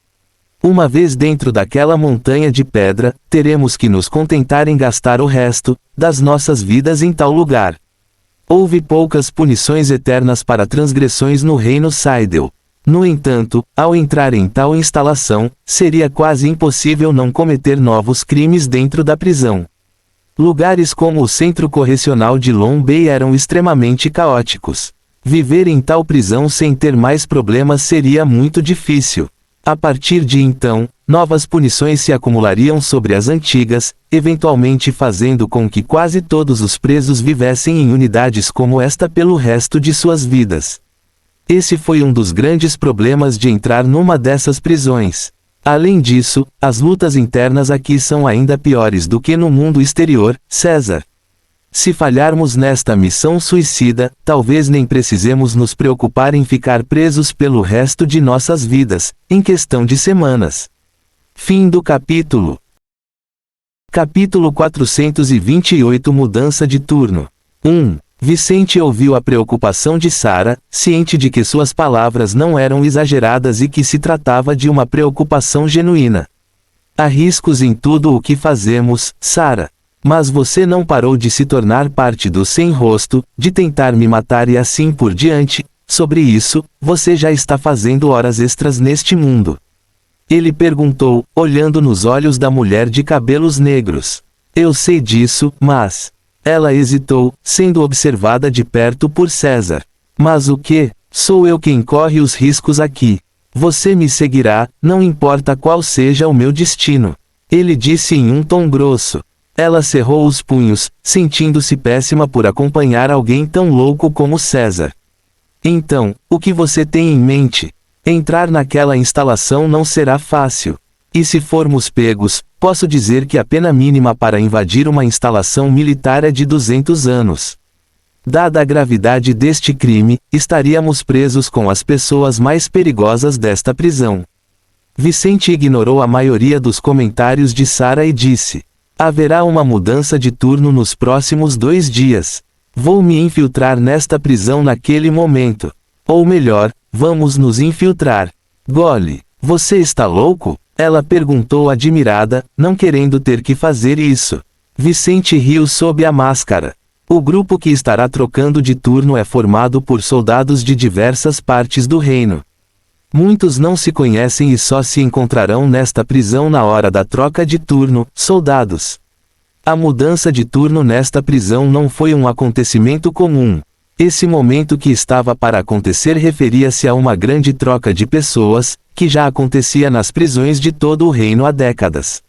Uma vez dentro daquela montanha de pedra, teremos que nos contentar em gastar o resto das nossas vidas em tal lugar. Houve poucas punições eternas para transgressões no reino Seidel. No entanto, ao entrar em tal instalação, seria quase impossível não cometer novos crimes dentro da prisão. Lugares como o centro correcional de Long Bay eram extremamente caóticos. Viver em tal prisão sem ter mais problemas seria muito difícil. A partir de então, novas punições se acumulariam sobre as antigas, eventualmente fazendo com que quase todos os presos vivessem em unidades como esta pelo resto de suas vidas. Esse foi um dos grandes problemas de entrar numa dessas prisões. Além disso, as lutas internas aqui são ainda piores do que no mundo exterior, César. Se falharmos nesta missão suicida, talvez nem precisemos nos preocupar em ficar presos pelo resto de nossas vidas, em questão de semanas. Fim do capítulo. Capítulo 428. Mudança de turno. 1. Vicente ouviu a preocupação de Sarah, ciente de que suas palavras não eram exageradas e que se tratava de uma preocupação genuína. Há riscos em tudo o que fazemos, Sarah. Mas você não parou de se tornar parte do sem-rosto, de tentar me matar e assim por diante. Sobre isso, você já está fazendo horas extras neste mundo. Ele perguntou, olhando nos olhos da mulher de cabelos negros. Eu sei disso, mas... Ela hesitou, sendo observada de perto por César. Mas o que? Sou eu quem corre os riscos aqui. Você me seguirá, não importa qual seja o meu destino. Ele disse em um tom grosso. Ela cerrou os punhos, sentindo-se péssima por acompanhar alguém tão louco como César. Então, o que você tem em mente? Entrar naquela instalação não será fácil. E se formos pegos, posso dizer que a pena mínima para invadir uma instalação militar é de 200 anos. Dada a gravidade deste crime, estaríamos presos com as pessoas mais perigosas desta prisão. Vicente ignorou a maioria dos comentários de Sarah e disse: haverá uma mudança de turno nos próximos 2 dias. Vou me infiltrar nesta prisão naquele momento. Ou melhor, vamos nos infiltrar. Gole, você está louco? Ela perguntou admirada, não querendo ter que fazer isso. Vicente riu sob a máscara. O grupo que estará trocando de turno é formado por soldados de diversas partes do reino. Muitos não se conhecem e só se encontrarão nesta prisão na hora da troca de turno, soldados. A mudança de turno nesta prisão não foi um acontecimento comum. Esse momento que estava para acontecer referia-se a uma grande troca de pessoas, que já acontecia nas prisões de todo o reino há décadas.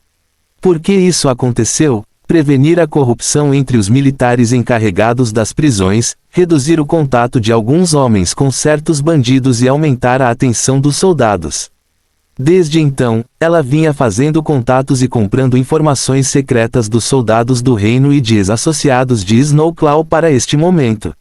Por que isso aconteceu? Prevenir a corrupção entre os militares encarregados das prisões, reduzir o contato de alguns homens com certos bandidos e aumentar a atenção dos soldados. Desde então, ela vinha fazendo contatos e comprando informações secretas dos soldados do reino e de ex-associados de Snowclaw para este momento.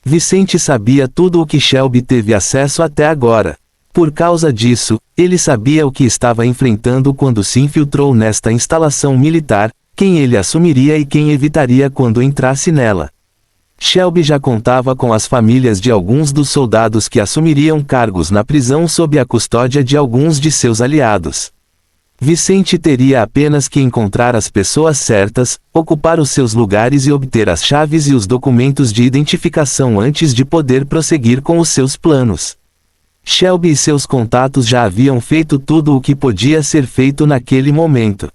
Vicente sabia tudo o que Shelby teve acesso até agora. Por causa disso, ele sabia o que estava enfrentando quando se infiltrou nesta instalação militar, quem ele assumiria e quem evitaria quando entrasse nela. Shelby já contava com as famílias de alguns dos soldados que assumiriam cargos na prisão sob a custódia de alguns de seus aliados. Vicente teria apenas que encontrar as pessoas certas, ocupar os seus lugares e obter as chaves e os documentos de identificação antes de poder prosseguir com os seus planos. Shelby e seus contatos já haviam feito tudo o que podia ser feito naquele momento.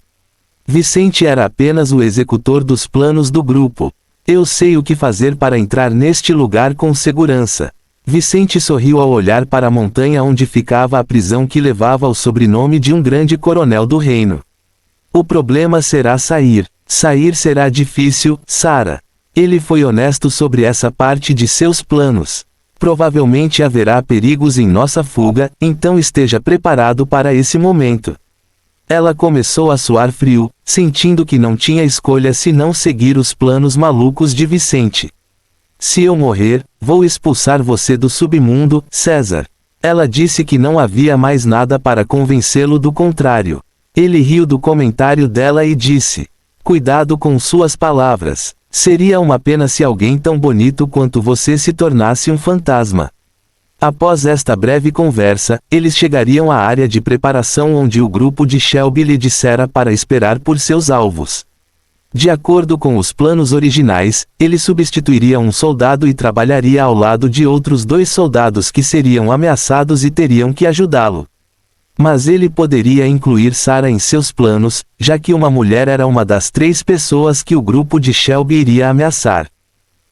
Vicente era apenas o executor dos planos do grupo. Eu sei o que fazer para entrar neste lugar com segurança. Vicente sorriu ao olhar para a montanha onde ficava a prisão que levava o sobrenome de um grande coronel do reino. O problema será sair. Sair será difícil, Sarah. Ele foi honesto sobre essa parte de seus planos. Provavelmente haverá perigos em nossa fuga, então esteja preparado para esse momento. Ela começou a suar frio, sentindo que não tinha escolha senão seguir os planos malucos de Vicente. Se eu morrer, vou expulsar você do submundo, César. Ela disse que não havia mais nada para convencê-lo do contrário. Ele riu do comentário dela e disse: cuidado com suas palavras. Seria uma pena se alguém tão bonito quanto você se tornasse um fantasma. Após esta breve conversa, eles chegariam à área de preparação onde o grupo de Shelby lhe dissera para esperar por seus alvos. De acordo com os planos originais, ele substituiria um soldado e trabalharia ao lado de outros 2 soldados que seriam ameaçados e teriam que ajudá-lo. Mas ele poderia incluir Sarah em seus planos, já que uma mulher era uma das 3 pessoas que o grupo de Shelby iria ameaçar.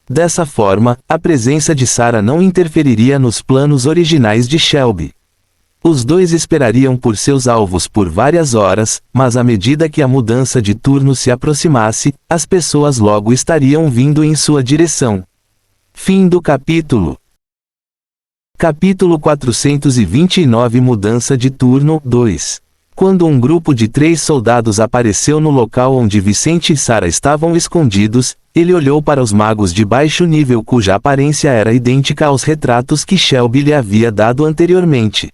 Dessa forma, a presença de Sarah não interferiria nos planos originais de Shelby. Os 2 esperariam por seus alvos por várias horas, mas à medida que a mudança de turno se aproximasse, as pessoas logo estariam vindo em sua direção. Fim do capítulo. Capítulo 429 Mudança de turno 2. Quando um grupo de 3 soldados apareceu no local onde Vicente e Sarah estavam escondidos, ele olhou para os magos de baixo nível cuja aparência era idêntica aos retratos que Shelby lhe havia dado anteriormente.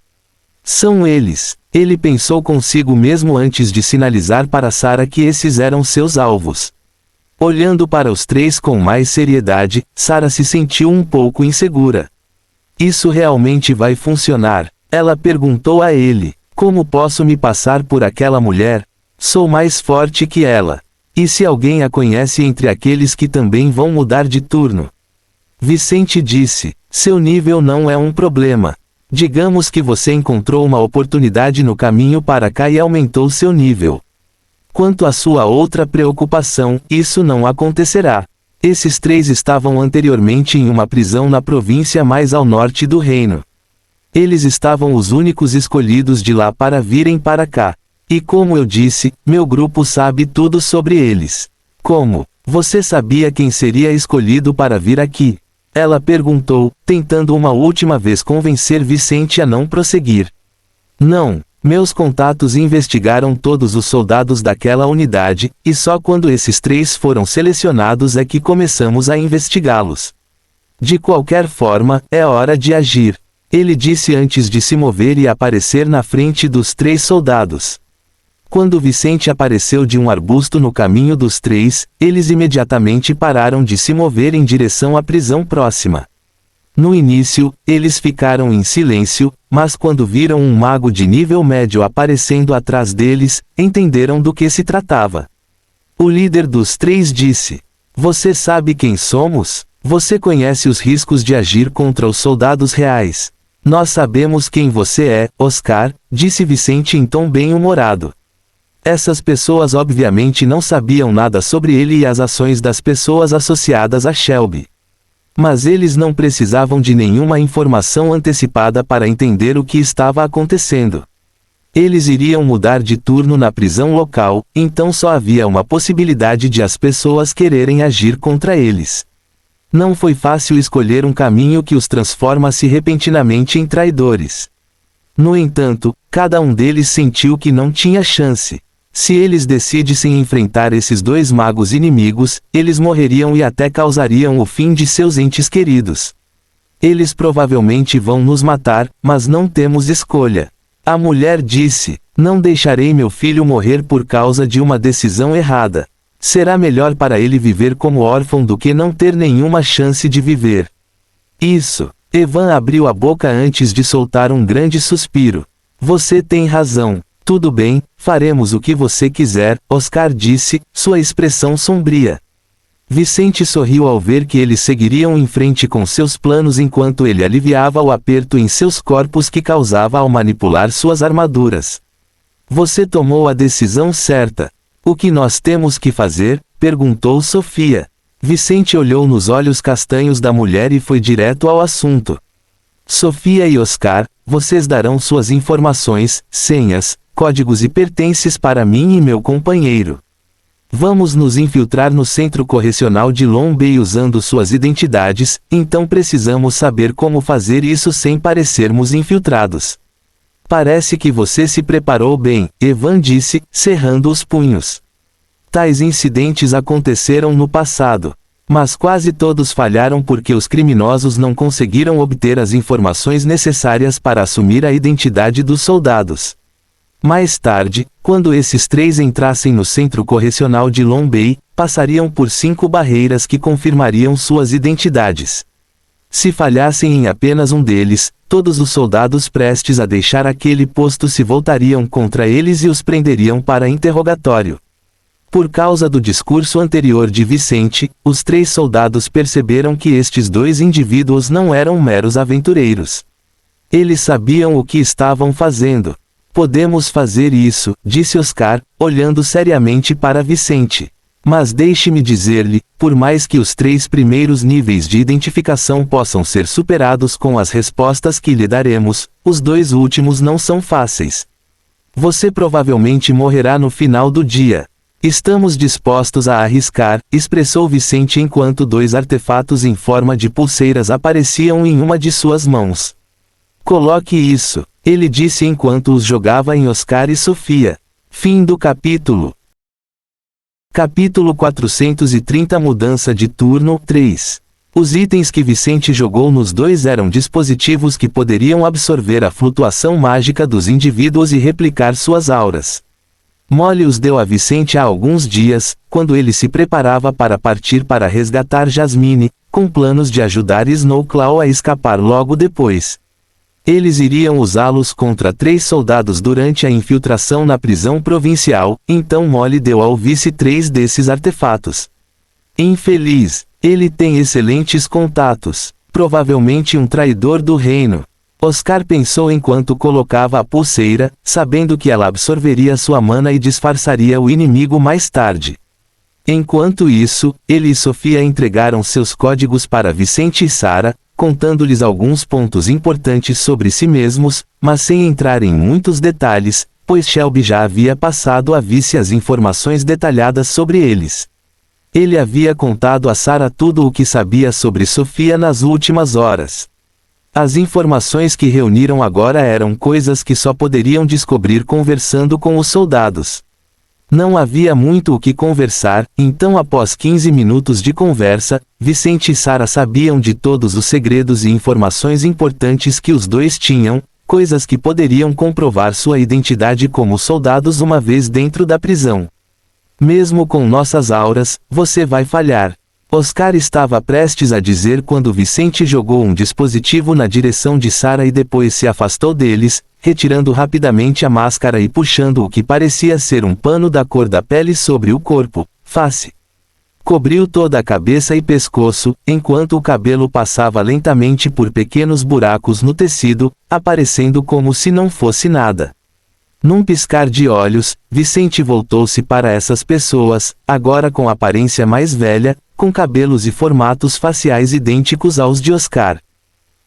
São eles. Ele pensou consigo mesmo antes de sinalizar para Sarah que esses eram seus alvos. Olhando para os 3 com mais seriedade, Sarah se sentiu um pouco insegura. Isso realmente vai funcionar? Ela perguntou a ele. Como posso me passar por aquela mulher? Sou mais forte que ela. E se alguém a conhece entre aqueles que também vão mudar de turno? Vicente disse: seu nível não é um problema. Digamos que você encontrou uma oportunidade no caminho para cá e aumentou seu nível. Quanto à sua outra preocupação, isso não acontecerá. Esses 3 estavam anteriormente em uma prisão na província mais ao norte do reino. Eles estavam os únicos escolhidos de lá para virem para cá. E como eu disse, meu grupo sabe tudo sobre eles. Como? Você sabia quem seria escolhido para vir aqui? Ela perguntou, tentando uma última vez convencer Vicente a não prosseguir. Não, meus contatos investigaram todos os soldados daquela unidade, e só quando esses 3 foram selecionados é que começamos a investigá-los. De qualquer forma, é hora de agir. Ele disse antes de se mover e aparecer na frente dos 3 soldados. Quando Vicente apareceu de um arbusto no caminho dos 3, eles imediatamente pararam de se mover em direção à prisão próxima. No início, eles ficaram em silêncio, mas quando viram um mago de nível médio aparecendo atrás deles, entenderam do que se tratava. O líder dos 3 disse: você sabe quem somos? Você conhece os riscos de agir contra os soldados reais. Nós sabemos quem você é, Oscar, disse Vicente em tom bem-humorado. Essas pessoas obviamente não sabiam nada sobre ele e as ações das pessoas associadas a Shelby. Mas eles não precisavam de nenhuma informação antecipada para entender o que estava acontecendo. Eles iriam mudar de turno na prisão local, então só havia uma possibilidade de as pessoas quererem agir contra eles. Não foi fácil escolher um caminho que os transformasse repentinamente em traidores. No entanto, cada um deles sentiu que não tinha chance. Se eles decidissem enfrentar esses 2 magos inimigos, eles morreriam e até causariam o fim de seus entes queridos. Eles provavelmente vão nos matar, mas não temos escolha. A mulher disse: não deixarei meu filho morrer por causa de uma decisão errada. Será melhor para ele viver como órfão do que não ter nenhuma chance de viver. Isso. Evan abriu a boca antes de soltar um grande suspiro. Você tem razão. Tudo bem, faremos o que você quiser, Oscar disse, sua expressão sombria. Vicente sorriu ao ver que eles seguiriam em frente com seus planos enquanto ele aliviava o aperto em seus corpos que causava ao manipular suas armaduras. Você tomou a decisão certa. O que nós temos que fazer? Perguntou Sofia. Vicente olhou nos olhos castanhos da mulher e foi direto ao assunto. Sofia e Oscar, vocês darão suas informações, senhas, códigos e pertences para mim e meu companheiro. Vamos nos infiltrar no centro correcional de Long Bay usando suas identidades, então precisamos saber como fazer isso sem parecermos infiltrados. Parece que você se preparou bem, Evan disse, cerrando os punhos. Tais incidentes aconteceram no passado. Mas quase todos falharam porque os criminosos não conseguiram obter as informações necessárias para assumir a identidade dos soldados. Mais tarde, quando esses 3 entrassem no centro correcional de Long Bay, passariam por 5 barreiras que confirmariam suas identidades. Se falhassem em apenas um deles, todos os soldados prestes a deixar aquele posto se voltariam contra eles e os prenderiam para interrogatório. Por causa do discurso anterior de Vicente, os 3 soldados perceberam que estes 2 indivíduos não eram meros aventureiros. Eles sabiam o que estavam fazendo. Podemos fazer isso, disse Oscar, olhando seriamente para Vicente. Mas deixe-me dizer-lhe, por mais que os 3 primeiros níveis de identificação possam ser superados com as respostas que lhe daremos, os 2 últimos não são fáceis. Você provavelmente morrerá no final do dia. Estamos dispostos a arriscar, expressou Vicente enquanto 2 artefatos em forma de pulseiras apareciam em uma de suas mãos. Coloque isso, ele disse enquanto os jogava em Oscar e Sofia. Fim do capítulo. Capítulo 430 Mudança de turno 3. Os itens que Vicente jogou nos 2 eram dispositivos que poderiam absorver a flutuação mágica dos indivíduos e replicar suas auras. Molly os deu a Vicente há alguns dias, quando ele se preparava para partir para resgatar Jasmine, com planos de ajudar Snowclaw a escapar logo depois. Eles iriam usá-los contra 3 soldados durante a infiltração na prisão provincial, então Molly deu ao vice 3 desses artefatos. Infeliz, ele tem excelentes contatos, provavelmente um traidor do reino. Oscar pensou enquanto colocava a pulseira, sabendo que ela absorveria sua mana e disfarçaria o inimigo mais tarde. Enquanto isso, ele e Sofia entregaram seus códigos para Vicente e Sarah, contando-lhes alguns pontos importantes sobre si mesmos, mas sem entrar em muitos detalhes, pois Shelby já havia passado a Vice as informações detalhadas sobre eles. Ele havia contado a Sarah tudo o que sabia sobre Sofia nas últimas horas. As informações que reuniram agora eram coisas que só poderiam descobrir conversando com os soldados. Não havia muito o que conversar, então após 15 minutos de conversa, Vicente e Sarah sabiam de todos os segredos e informações importantes que os 2 tinham, coisas que poderiam comprovar sua identidade como soldados uma vez dentro da prisão. Mesmo com nossas auras, você vai falhar. Oscar estava prestes a dizer quando Vicente jogou um dispositivo na direção de Sarah e depois se afastou deles, retirando rapidamente a máscara e puxando o que parecia ser um pano da cor da pele sobre o corpo, face. Cobriu toda a cabeça e pescoço, enquanto o cabelo passava lentamente por pequenos buracos no tecido, aparecendo como se não fosse nada. Num piscar de olhos, Vicente voltou-se para essas pessoas, agora com aparência mais velha, com cabelos e formatos faciais idênticos aos de Oscar.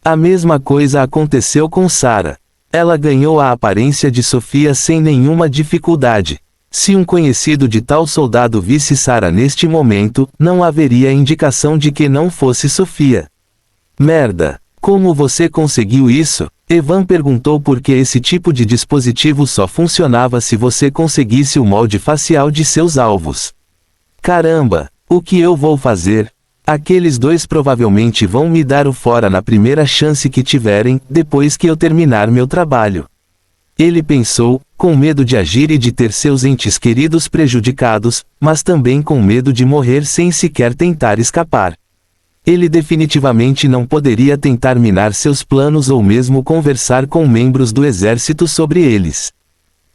A mesma coisa aconteceu com Sarah. Ela ganhou a aparência de Sofia sem nenhuma dificuldade. Se um conhecido de tal soldado visse Sarah neste momento, não haveria indicação de que não fosse Sofia. Merda! Como você conseguiu isso? Evan perguntou porque esse tipo de dispositivo só funcionava se você conseguisse o molde facial de seus alvos. Caramba! O que eu vou fazer? Aqueles 2 provavelmente vão me dar o fora na primeira chance que tiverem, depois que eu terminar meu trabalho. Ele pensou, com medo de agir e de ter seus entes queridos prejudicados, mas também com medo de morrer sem sequer tentar escapar. Ele definitivamente não poderia tentar minar seus planos ou mesmo conversar com membros do exército sobre eles.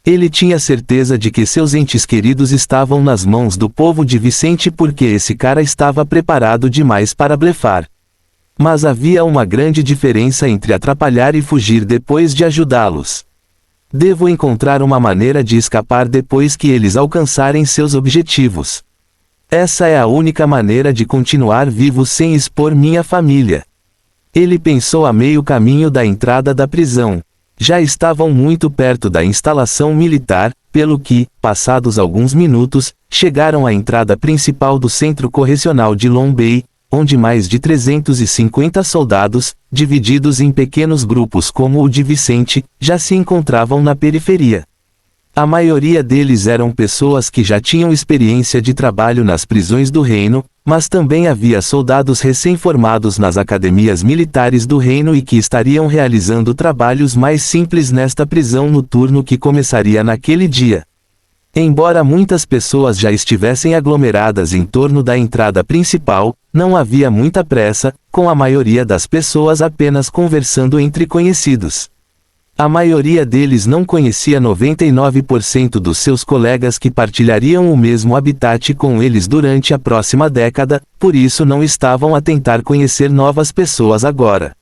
Ele tinha certeza de que seus entes queridos estavam nas mãos do povo de Vicente porque esse cara estava preparado demais para blefar. Mas havia uma grande diferença entre atrapalhar e fugir depois de ajudá-los. Devo encontrar uma maneira de escapar depois que eles alcançarem seus objetivos. Essa é a única maneira de continuar vivo sem expor minha família. Ele pensou a meio caminho da entrada da prisão. Já estavam muito perto da instalação militar, pelo que, passados alguns minutos, chegaram à entrada principal do centro correcional de Long Bay, onde mais de 350 soldados, divididos em pequenos grupos como o de Vicente, já se encontravam na periferia. A maioria deles eram pessoas que já tinham experiência de trabalho nas prisões do reino, mas também havia soldados recém-formados nas academias militares do reino e que estariam realizando trabalhos mais simples nesta prisão no turno que começaria naquele dia. Embora muitas pessoas já estivessem aglomeradas em torno da entrada principal, não havia muita pressa, com a maioria das pessoas apenas conversando entre conhecidos. A maioria deles não conhecia 99% dos seus colegas que partilhariam o mesmo habitat com eles durante a próxima década, por isso não estavam a tentar conhecer novas pessoas agora.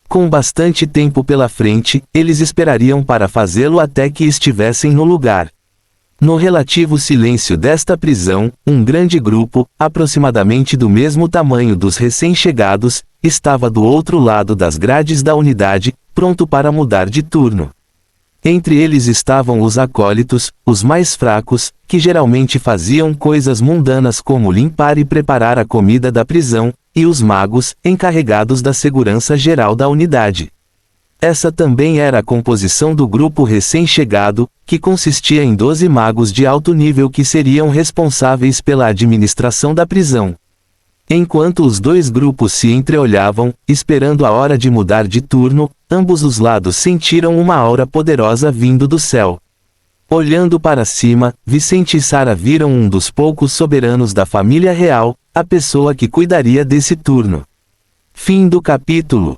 Com bastante tempo pela frente, eles esperariam para fazê-lo até que estivessem no lugar. No relativo silêncio desta prisão, um grande grupo, aproximadamente do mesmo tamanho dos recém-chegados, estava do outro lado das grades da unidade, pronto para mudar de turno. Entre eles estavam os acólitos, os mais fracos, que geralmente faziam coisas mundanas como limpar e preparar a comida da prisão, e os magos, encarregados da segurança geral da unidade. Essa também era a composição do grupo recém-chegado, que consistia em 12 magos de alto nível que seriam responsáveis pela administração da prisão. Enquanto os dois grupos se entreolhavam, esperando a hora de mudar de turno, ambos os lados sentiram uma aura poderosa vindo do céu. Olhando para cima, Vicente e Sara viram um dos poucos soberanos da família real, a pessoa que cuidaria desse turno. Fim do capítulo.